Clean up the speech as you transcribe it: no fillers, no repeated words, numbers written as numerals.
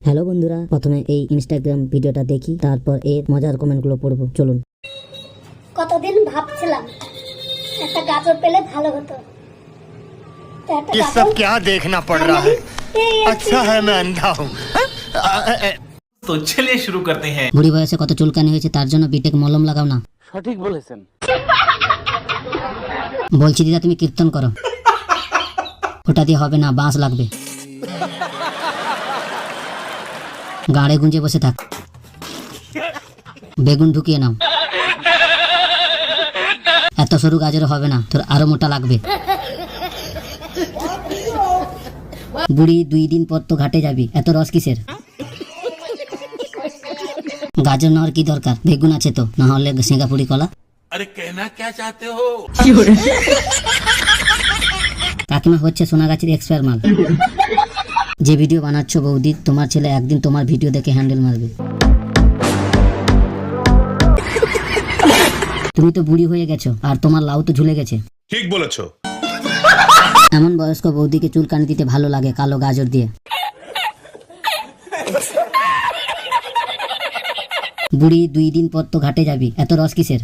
Hello বন্ধুরা, প্রথমে এই ইনস্টাগ্রাম ভিডিওটা দেখি, তারপর এর মজার কমেন্টগুলো পড়বো। চলুন। কতদিন ভাবছিলাম একটা গাজর পেলে ভালো হতো। তো একটা ये গাজর सब क्या देखना पड़ रहा है। अच्छा है मैं अंधा हूँ। तो चलिए शुरू करते हैं। বুড়ি বয়সে কত চুলকানি হয়েছে, তার জন্য বিটেক মলম লাগাও না। সঠিক বলেছেন। বলছি দিদা, তুমি কীর্তন করো। ওটা দিয়ে হবে না, বাঁশ লাগবে। গাড়ে গুঁজে বসে থাক, বেগুন ঢুকিয়ে নাও। এত সরু গাজর হবে না, তোর আরো মোটা লাগবে। বুড়ি 2 দিন পর তো ঘাটে যাবি, এত রস কিসের? গাজর নেওয়ার কি দরকার, বেগুন আছে তো, না হলে সিঙ্গাপুরি কলা। अरे कहना क्या चाहते हो? কাকিমা হচ্ছে সোনাগাছির এক্সপায়ার মাল। যে ভিডিও বানাচ্ছ বৌদি, তোমার ছেলে একদিন তোমার ভিডিও দেখে হ্যান্ডেল মারবে। তুমি তো বুড়ি হয়ে গেছো, আর তোমার লাউ তো ঝুলে গেছে। ঠিক বলেছো। এমন বয়স্ক বৌদিকে চুলকানি দিতে ভালো লাগে কালো গাজর দিয়ে। বুড়ি 2 দিন পর তো ঘাটে যাবি, এত রস কিসের?